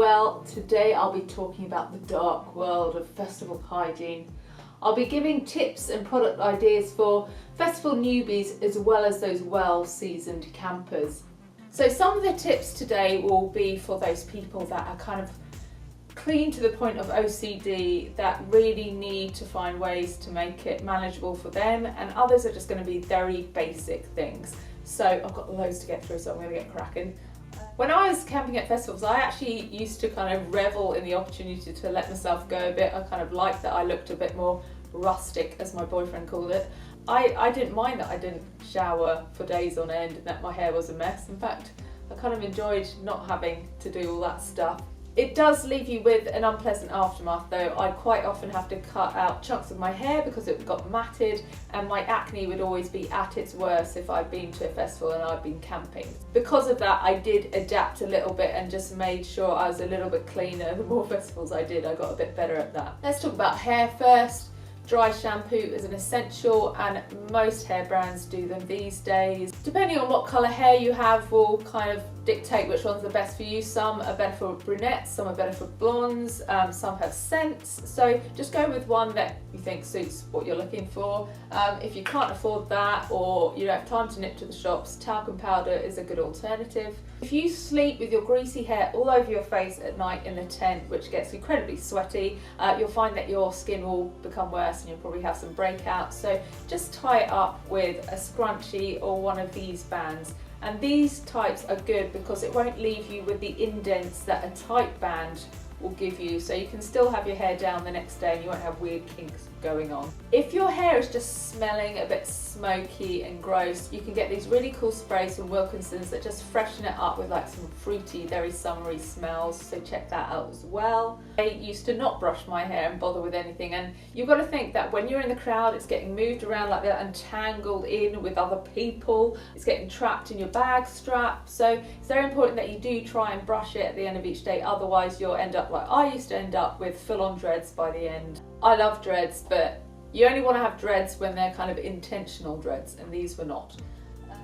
Well, today I'll be talking about the dark world of festival hygiene. I'll be giving tips and product ideas for festival newbies as well as those well-seasoned campers. So some of the tips today will be for those people that are kind of clean to the point of OCD, that really need to find ways to make it manageable for them, and others are just going to be very basic things. So I've got loads to get through, so I'm going to get cracking. When I was camping at festivals, I actually used to kind of revel in the opportunity to let myself go a bit. I kind of liked that I looked a bit more rustic, as my boyfriend called it. I didn't mind that I didn't shower for days on end and that my hair was a mess. In fact, I kind of enjoyed not having to do all that stuff. It does leave you with an unpleasant aftermath though. I quite often have to cut out chunks of my hair because it got matted, and my acne would always be at its worst if I'd been to a festival and I'd been camping. Because of that, I did adapt a little bit and just made sure I was a little bit cleaner. The more festivals I did, I got a bit better at that. Let's talk about hair first. Dry shampoo is an essential, and most hair brands do them these days. Depending on what colour hair you have will kind of dictate which ones are best for you. Some are better for brunettes, some are better for blondes, some have scents. So just go with one that you think suits what you're looking for. If you can't afford that, or you don't have time to nip to the shops, talcum powder is a good alternative. If you sleep with your greasy hair all over your face at night in the tent, which gets incredibly sweaty, you'll find that your skin will become worse and you'll probably have some breakouts. So just tie it up with a scrunchie or one of these bands. And these types are good because it won't leave you with the indents that a tight band will give you, so you can still have your hair down the next day and you won't have weird kinks going on. If your hair is just smelling a bit smoky and gross, you can get these really cool sprays from Wilkinson's that just freshen it up with like some fruity, very summery smells, so check that out as well. I used to not brush my hair and bother with anything, and you've got to think that when you're in the crowd, it's getting moved around like that and tangled in with other people. It's getting trapped in your bag strap, so it's very important that you do try and brush it at the end of each day, otherwise you'll end up like I used to end up with full-on dreads by the end. I love dreads, but you only want to have dreads when they're kind of intentional dreads, and these were not.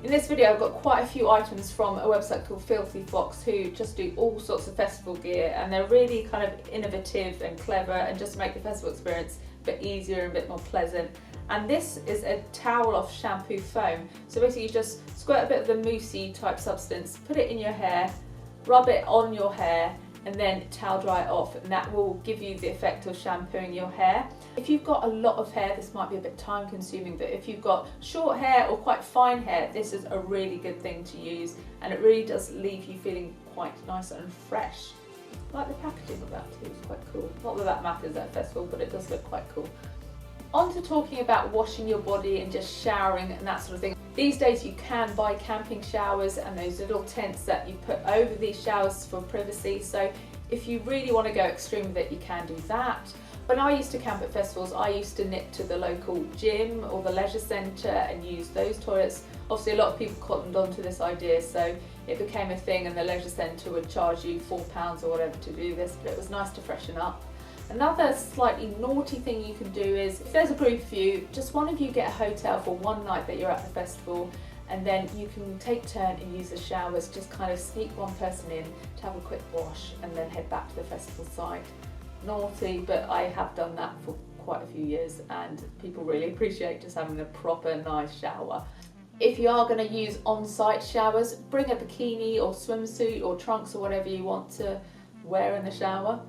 In this video I've got quite a few items from a website called Filthy Fox, who just do all sorts of festival gear, and they're really kind of innovative and clever and just make the festival experience a bit easier and a bit more pleasant. And this is a towel off shampoo foam. So basically you just squirt a bit of the moussey type substance, put it in your hair, rub it on your hair, and then towel dry it off, and that will give you the effect of shampooing your hair. If you've got a lot of hair, this might be a bit time consuming, but if you've got short hair or quite fine hair, this is a really good thing to use, and it really does leave you feeling quite nice and fresh. I like the packaging of that too, it's quite cool. Not that that matters at a festival, but it does look quite cool. On to talking about washing your body and just showering and that sort of thing. These days you can buy camping showers and those little tents that you put over these showers for privacy, so if you really want to go extreme with it, you can do that. When I used to camp at festivals, I used to nip to the local gym or the leisure centre and use those toilets. Obviously a lot of people cottoned on to this idea, so it became a thing, and the leisure centre would charge you £4 or whatever to do this, but it was nice to freshen up. Another slightly naughty thing you can do is, if there's a group of you, just one of you get a hotel for one night that you're at the festival, and then you can take turn and use the showers, just kind of sneak one person in to have a quick wash and then head back to the festival site. Naughty, but I have done that for quite a few years and people really appreciate just having a proper nice shower. If you are going to use on-site showers, bring a bikini or swimsuit or trunks or whatever you want to wear in the shower.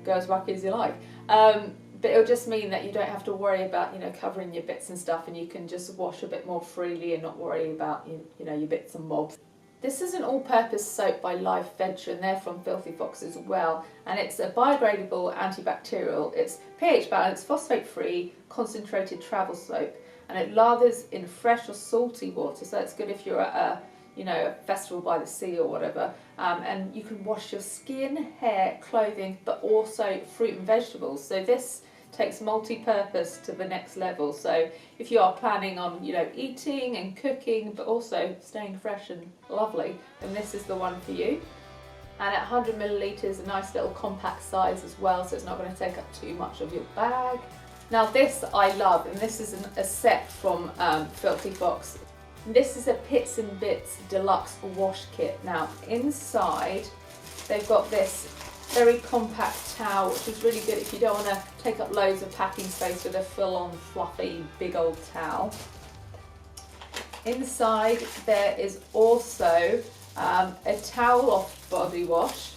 Go as wacky as you like. But it'll just mean that you don't have to worry about, you know, covering your bits and stuff, and you can just wash a bit more freely and not worry about, you know, your bits and bobs. This is an all-purpose soap by Life Venture, and they're from Filthy Fox as well, and it's a biodegradable antibacterial. It's pH balanced, phosphate-free, concentrated travel soap, and it lathers in fresh or salty water, so it's good if you're at a, you know, a festival by the sea or whatever, and you can wash your skin, hair, clothing, but also fruit and vegetables. So this takes multi-purpose to the next level. So if you are planning on, you know, eating and cooking, but also staying fresh and lovely, then this is the one for you. And at 100 millilitres, a nice little compact size as well, so it's not going to take up too much of your bag. Now this I love, and this is a set from Filthy Fox. This is a Pits and Bits Deluxe Wash Kit. Now inside they've got this very compact towel, which is really good if you don't want to take up loads of packing space with a full-on fluffy big old towel. Inside there is also a towel off body wash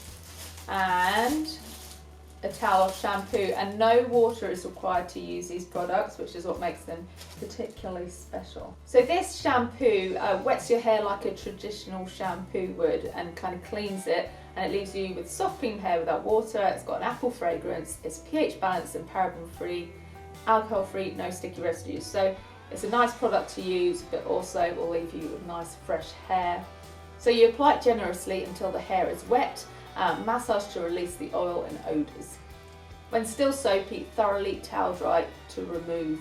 and a towel off shampoo, and no water is required to use these products, which is what makes them particularly special. So this shampoo wets your hair like a traditional shampoo would and kind of cleans it, and it leaves you with soft clean hair without water. It's got an apple fragrance, it's pH balanced and paraben free, alcohol free, no sticky residues. So it's a nice product to use, but also will leave you with nice fresh hair. So you apply it generously until the hair is wet. Massage to release the oil and odours. When still soapy, thoroughly towel dry to remove.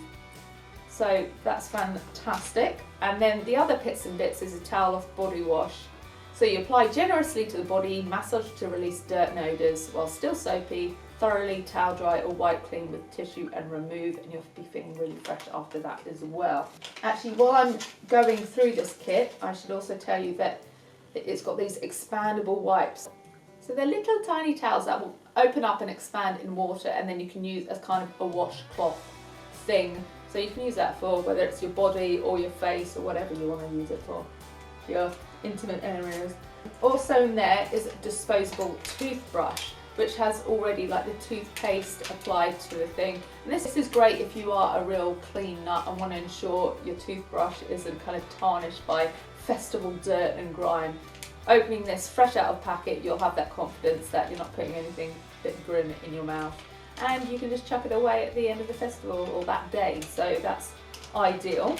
So that's fantastic. And then the other bits and bits is a towel off body wash. So you apply generously to the body, massage to release dirt and odours, while still soapy, thoroughly towel dry or wipe clean with tissue and remove, and you'll be feeling really fresh after that as well. Actually, while I'm going through this kit, I should also tell you that it's got these expandable wipes. So they're little tiny towels that will open up and expand in water, and then you can use as kind of a washcloth thing. So you can use that for whether it's your body or your face or whatever you want to use it for, your intimate areas. Also in there is a disposable toothbrush, which has already like the toothpaste applied to the thing. And this is great if you are a real clean nut and want to ensure your toothbrush isn't kind of tarnished by festival dirt and grime. Opening this fresh out of packet, you'll have that confidence that you're not putting anything a bit grim in your mouth. And you can just chuck it away at the end of the festival or that day, so that's ideal.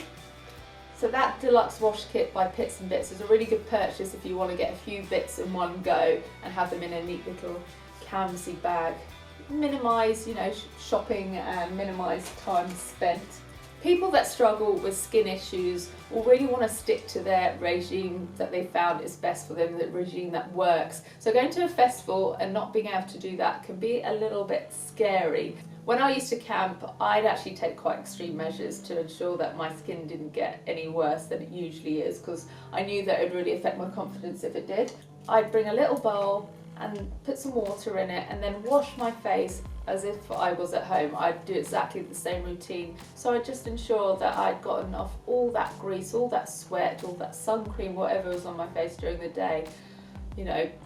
So that deluxe wash kit by Pits and Bits is a really good purchase if you want to get a few bits in one go and have them in a neat little canvasy bag. Minimise, shopping and minimise time spent. People that struggle with skin issues will really want to stick to their regime that they found is best for them, the regime that works. So going to a festival and not being able to do that can be a little bit scary. When I used to camp, I'd actually take quite extreme measures to ensure that my skin didn't get any worse than it usually is, because I knew that it would really affect my confidence if it did. I'd bring a little bowl and put some water in it and then wash my face as if I was at home. I'd do exactly the same routine. So I'd just ensure that I'd gotten off all that grease, all that sweat, all that sun cream, whatever was on my face during the day,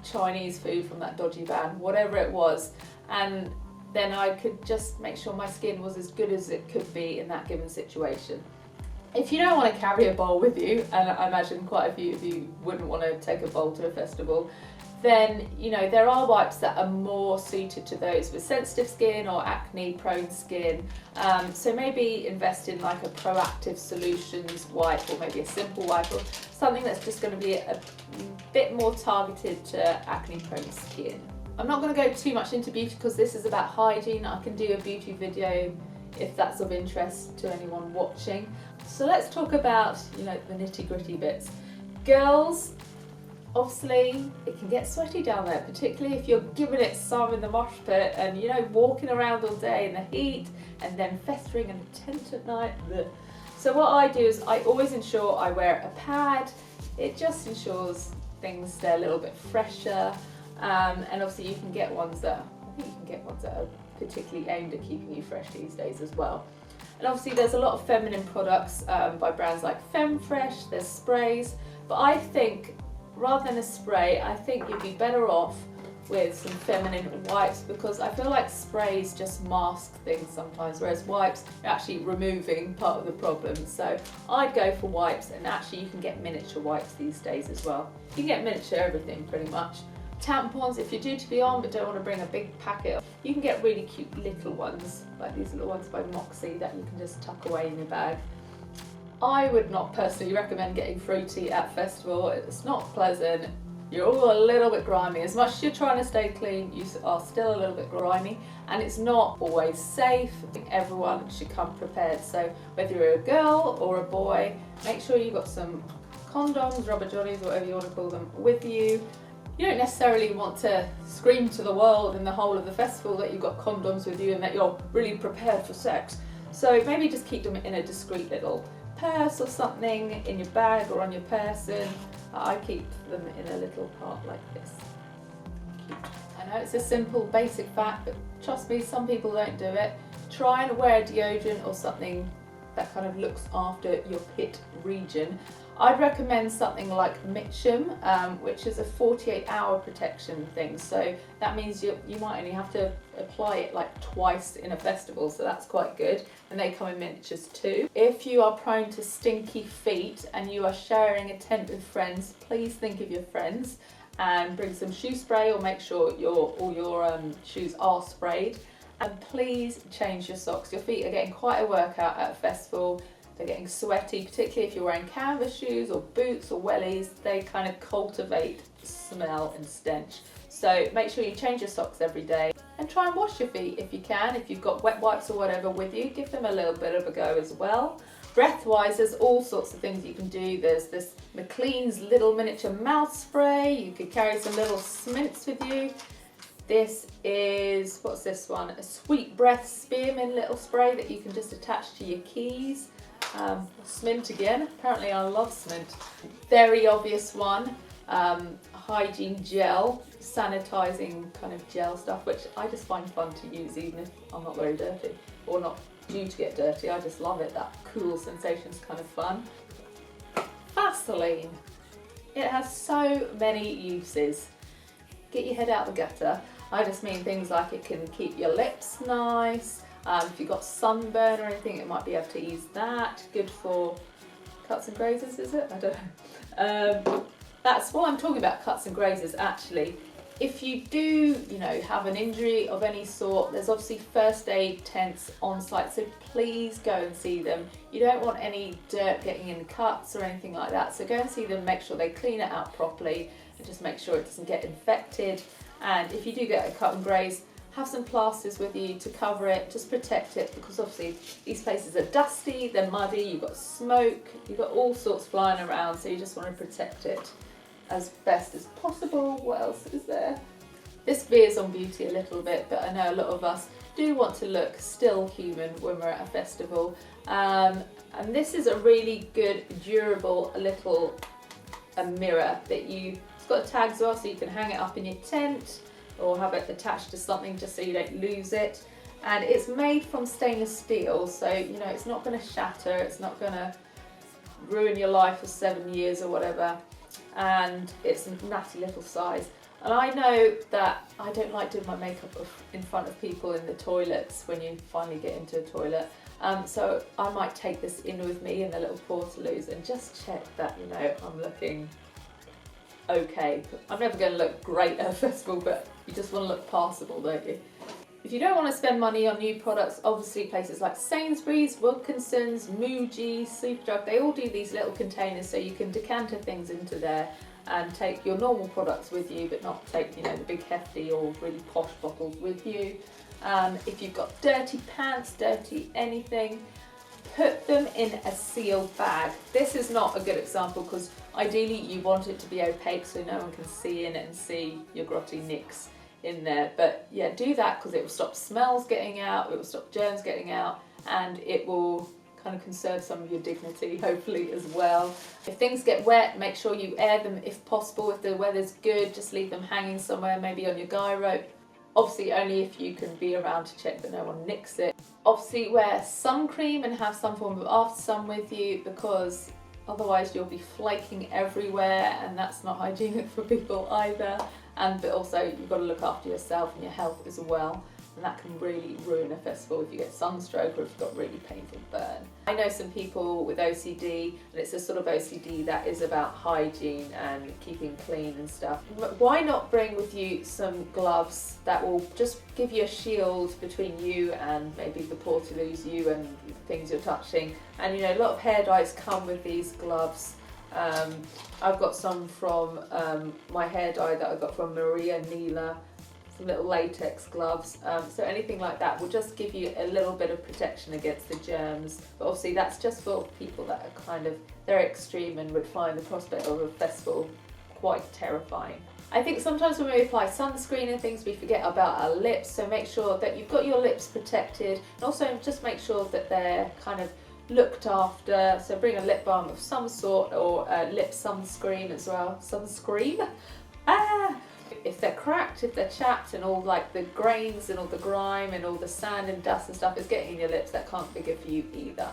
Chinese food from that dodgy van, whatever it was. And then I could just make sure my skin was as good as it could be in that given situation. If you don't want to carry a bowl with you, and I imagine quite a few of you wouldn't want to take a bowl to a festival, then there are wipes that are more suited to those with sensitive skin or acne prone skin. So maybe invest in like a Proactive Solutions wipe, or maybe a simple wipe, or something that's just going to be a bit more targeted to acne prone skin. I'm not going to go too much into beauty because this is about hygiene. I can do a beauty video if that's of interest to anyone watching. So let's talk about the nitty gritty bits. Girls, obviously it can get sweaty down there, particularly if you're giving it some in the mosh pit and walking around all day in the heat and then festering in a tent at night. Blech. So what I do is I always ensure I wear a pad. It just ensures things stay a little bit fresher, and obviously you can get ones that are particularly aimed at keeping you fresh these days as well. And obviously there's a lot of feminine products by brands like FemFresh, there's sprays, but I think rather than a spray, I think you'd be better off with some feminine wipes, because I feel like sprays just mask things sometimes, whereas wipes are actually removing part of the problem. So I'd go for wipes, and actually you can get miniature wipes these days as well. You can get miniature everything pretty much. Tampons, if you're due to be on but don't want to bring a big packet, you can get really cute little ones, like these little ones by Moxie that you can just tuck away in your bag. I would not personally recommend getting fruity at festival. It's not pleasant. You're all a little bit grimy. As much as you're trying to stay clean, you are still a little bit grimy, and it's not always safe. I think everyone should come prepared. So whether you're a girl or a boy, make sure you've got some condoms, rubber jollies, whatever you want to call them, with you. You don't necessarily want to scream to the world and the whole of the festival that you've got condoms with you and that you're really prepared for sex. So maybe just keep them in a discreet little purse or something, in your bag or on your person. I keep them in a little part like this. Cute. And know it's a simple basic fact, but trust me, some people don't do it. Try and wear a deodorant or something that kind of looks after your pit region. I'd recommend something like Mitchum, which is a 48-hour protection thing. So that means you might only have to apply it like twice in a festival, so that's quite good. And they come in miniatures too. If you are prone to stinky feet and you are sharing a tent with friends, please think of your friends and bring some shoe spray, or make sure all your shoes are sprayed. And please change your socks. Your feet are getting quite a workout at a festival. They're getting sweaty, particularly if you're wearing canvas shoes or boots or wellies. They kind of cultivate smell and stench. So make sure you change your socks every day and try and wash your feet if you can. If you've got wet wipes or whatever with you, give them a little bit of a go as well. Breath-wise, there's all sorts of things you can do. There's this McLean's little miniature mouth spray. You could carry some little smints with you. This is, what's this one? A Sweet Breath Spearmint little spray that you can just attach to your keys. Smint again, apparently I love Smint. Very obvious one, Hygiene gel, sanitizing kind of gel stuff, which I just find fun to use even if I'm not very dirty, or not due to get dirty. I just love it, that cool sensation's kind of fun. Vaseline, it has so many uses. Get your head out the gutter. I just mean things like it can keep your lips nice. If you've got sunburn or anything, it might be able to ease that. Good for cuts and grazes, is it? I don't know. That's what I'm talking about, cuts and grazes, actually. If you do, have an injury of any sort, there's obviously first aid tents on site, so please go and see them. You don't want any dirt getting in cuts or anything like that, so go and see them, make sure they clean it out properly, and just make sure it doesn't get infected. And if you do get a cut and graze, have some plasters with you to cover it, just protect it, because obviously these places are dusty, they're muddy, you've got smoke, you've got all sorts flying around, so you just want to protect it as best as possible. What else is there? This veers on beauty a little bit, but I know a lot of us do want to look still human when we're at a festival. And this is a really good, durable little mirror that it's got tags on, so you can hang it up in your tent or have it attached to something just so you don't lose it. And it's made from stainless steel, so it's not going to shatter, it's not going to ruin your life for 7 years or whatever. And it's a natty little size. And I know that I don't like doing my makeup in front of people in the toilets when you finally get into a toilet. So I might take this in with me in the little portaloos and just check that, I'm looking okay. I'm never going to look great at a festival, but you just want to look passable, don't you? If you don't want to spend money on new products, obviously places like Sainsbury's, Wilkinson's, Muji, Superdrug, they all do these little containers so you can decanter things into there and take your normal products with you, but not take, the big hefty or really posh bottles with you. If you've got dirty pants, dirty anything, put them in a sealed bag. This is not a good example because ideally you want it to be opaque so no one can see in it and see your grotty nicks in there. But yeah, do that because it will stop smells getting out, it will stop germs getting out, and it will kind of conserve some of your dignity, hopefully, as well. If things get wet, make sure you air them if possible. If the weather's good, just leave them hanging somewhere, maybe on your guy rope. Obviously only if you can be around to check that no one nicks it. Obviously wear sun cream and have some form of after sun with you, because otherwise you'll be flaking everywhere and that's not hygienic for people either. But also you've got to look after yourself and your health as well, and that can really ruin a festival if you get sunstroke or if you've got really painful burn. I know some people with OCD, and it's a sort of OCD that is about hygiene and keeping clean and stuff. But why not bring with you some gloves that will just give you a shield between you and maybe the portaloos, you and the things you're touching. And a lot of hair dyes come with these gloves. I've got some from my hair dye that I got from Maria Neela, some little latex gloves. So anything like that will just give you a little bit of protection against the germs. But obviously that's just for people that are kind of, they're extreme and would find the prospect of a festival quite terrifying. I think sometimes when we apply sunscreen and things, we forget about our lips. So make sure that you've got your lips protected, and also just make sure that they're kind of looked after. So bring a lip balm of some sort, or a lip sunscreen as well. Sunscreen? if they're cracked, if they're chapped, and all like the grains and all the grime and all the sand and dust and stuff is getting in your lips, that can't be good for you either.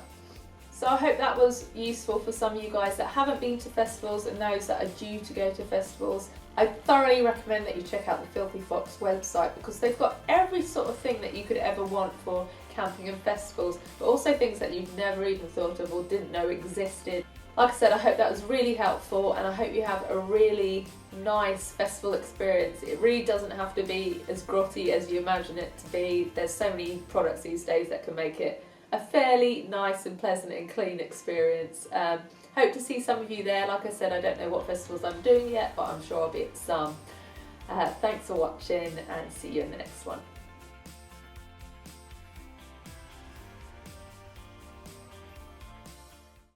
So I hope that was useful for some of you guys that haven't been to festivals and those that are due to go to festivals. I thoroughly recommend that you check out the Filthy Fox website, because they've got every sort of thing that you could ever want for camping and festivals, but also things that you've never even thought of or didn't know existed. Like I said, I hope that was really helpful, and I hope you have a really nice festival experience. It really doesn't have to be as grotty as you imagine it to be. There's so many products these days that can make it a fairly nice and pleasant and clean experience. Hope to see some of you there. Like I said, I don't know what festivals I'm doing yet, but I'm sure I'll be at some. Thanks for watching, and see you in the next one.